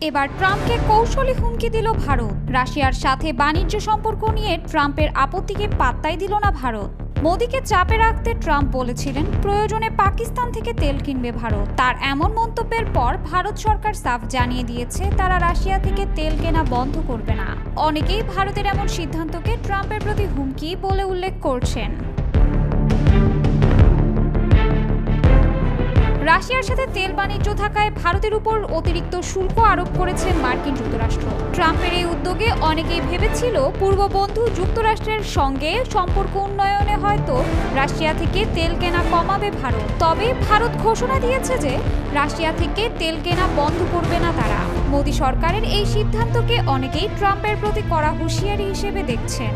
এবার ট্রাম্পকে কৌশলী হুমকি দিল ভারত। রাশিয়ার সাথে বাণিজ্য সম্পর্ক নিয়ে ট্রাম্পের আপত্তিকে পাত্তাই দিল না ভারত। মোদিকে চাপে রাখতে ট্রাম্প বলেছিলেন প্রয়োজনে পাকিস্তান থেকে তেল কিনবে ভারত। তার এমন মন্তব্যের পর ভারত সরকার সাফ জানিয়ে দিয়েছে তারা রাশিয়া থেকে তেল কেনা বন্ধ করবে না। অনেকেই ভারতের এমন সিদ্ধান্তকে ট্রাম্পের প্রতি হুমকি বলে উল্লেখ করছেন। রাশিয়ার সাথে তেল বাণিজ্য থাকায় ভারতের উপর অতিরিক্ত শুল্ক আরোপ করেছে মার্কিন যুক্তরাষ্ট্র। ট্রাম্পের এই উদ্যোগে অনেকেই ভেবেছিল পূর্ব বন্ধু যুক্তরাষ্ট্রের সঙ্গে সম্পর্ক উন্নয়নে হয়তো রাশিয়া থেকে তেল কেনা কমাবে ভারত। তবে ভারত ঘোষণা দিয়েছে যে রাশিয়া থেকে তেল কেনা বন্ধ করবে না তারা। মোদি সরকারের এই সিদ্ধান্তকে অনেকেই ট্রাম্পের প্রতি কড়া হুঁশিয়ারি হিসেবে দেখছেন।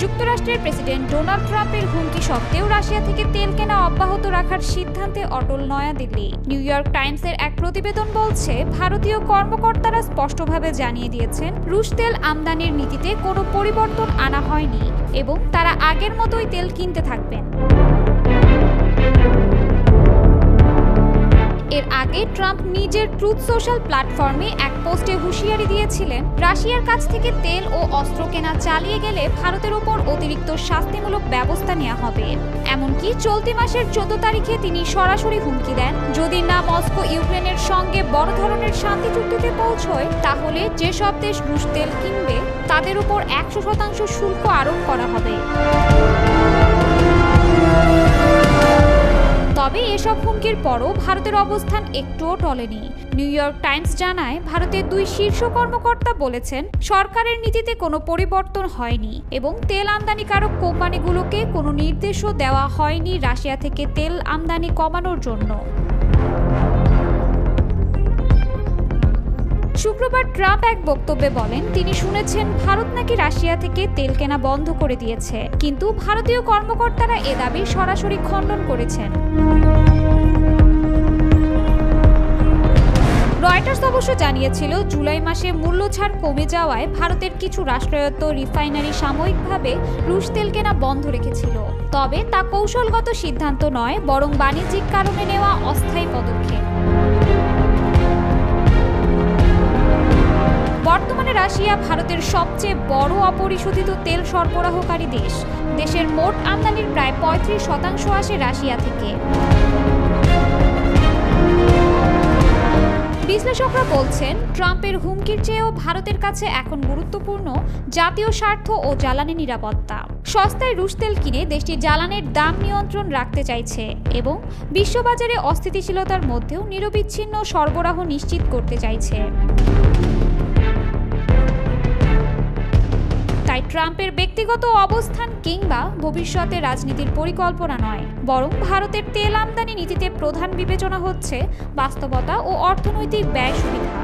যুক্তরাষ্ট্রের প্রেসিডেন্ট ডোনাল্ড ট্রাম্পের হুমকি সত্ত্বেও রাশিয়া থেকে তেল কেনা অব্যাহত রাখার সিদ্ধান্তে অটল নয়াদিল্লি। নিউ ইয়র্ক টাইমসের এক প্রতিবেদন বলছে ভারতীয় কর্মকর্তারা স্পষ্টভাবে জানিয়ে দিয়েছেন রুশ তেল আমদানির নীতিতে কোনো পরিবর্তন আনা হয়নি এবং তারা আগের মতোই তেল কিনতে থাকবেন। এর আগে ট্রাম্প নিজের ট্রুথ সোশ্যাল প্ল্যাটফর্মে এক পোস্টে হুঁশিয়ারি দিয়েছিলেন রাশিয়ার কাছ থেকে তেল ও অস্ত্র কেনা চালিয়ে গেলে ভারতের উপর অতিরিক্ত শাস্তিমূলক ব্যবস্থা নেওয়া হবে। এমনকি চলতি মাসের 14 তারিখে তিনি সরাসরি হুমকি দেন যদি না মস্কো ইউক্রেনের সঙ্গে বড় ধরনের শান্তি চুক্তিতে পৌঁছয় তাহলে যেসব দেশ রুশ তেল কিনবে তাদের উপর 100% শুল্ক আরোপ করা হবে। তবে এসব হুমকির পরও ভারতের অবস্থান একটুও টলেনি। নিউ ইয়র্ক টাইমস জানায় ভারতের 2 শীর্ষ কর্মকর্তা বলেছেন সরকারের নীতিতে কোনো পরিবর্তন হয়নি এবং তেল আমদানিকারক কোম্পানিগুলোকে কোনো নির্দেশও দেওয়া হয়নি রাশিয়া থেকে তেল আমদানি কমানোর জন্য। শুক্রবার ট্রাম্প এক বক্তব্যে বলেন তিনি শুনেছেন ভারত নাকি রাশিয়া থেকে তেল কেনা বন্ধ করে দিয়েছে, কিন্তু ভারতীয় কর্মকর্তারা এ দাবি সরাসরি খণ্ডন করেছেন। রয়টার্স অবশ্য জানিয়েছিল জুলাই মাসে মূল্যছাড় কমে যাওয়ায় ভারতের কিছু রাষ্ট্রায়ত্ত রিফাইনারি সাময়িকভাবে রুশ তেল কেনা বন্ধ রেখেছিল। তবে তা কৌশলগত সিদ্ধান্ত নয় বরং বাণিজ্যিক কারণে নেওয়া অস্থায়ী পদক্ষেপ। বর্তমানে রাশিয়া ভারতের সবচেয়ে বড় অপরিশোধিত তেল সরবরাহকারী দেশ। দেশের মোট আমদানির প্রায় 35% আসে রাশিয়া থেকে। বিশ্লেষকরা বলছেন ট্রাম্পের হুমকির চেয়েও ভারতের কাছে এখন গুরুত্বপূর্ণ জাতীয় স্বার্থ ও জ্বালানি নিরাপত্তা। সস্তায় রুশ তেল কিনে দেশটি জ্বালানির দাম নিয়ন্ত্রণ রাখতে চাইছে এবং বিশ্ববাজারে অস্থিতিশীলতার মধ্যেও নিরবিচ্ছিন্ন সরবরাহ নিশ্চিত করতে চাইছে। তাই ট্রাম্পের ব্যক্তিগত অবস্থান কিংবা ভবিষ্যতে রাজনীতির পরিকল্পনা নয়, বরং ভারতের তেল আমদানি নীতিতে প্রধান বিবেচনা হচ্ছে বাস্তবতা ও অর্থনৈতিক ব্যয় সুবিধা।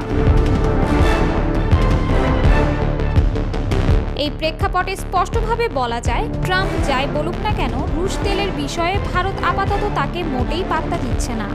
এই প্রেক্ষাপটে স্পষ্টভাবে বলা যায় ট্রাম্প যাই বলুক না কেন রুশ তেলের বিষয়ে ভারত আপাতত তাকে মোটেই পাত্তা দিচ্ছে না।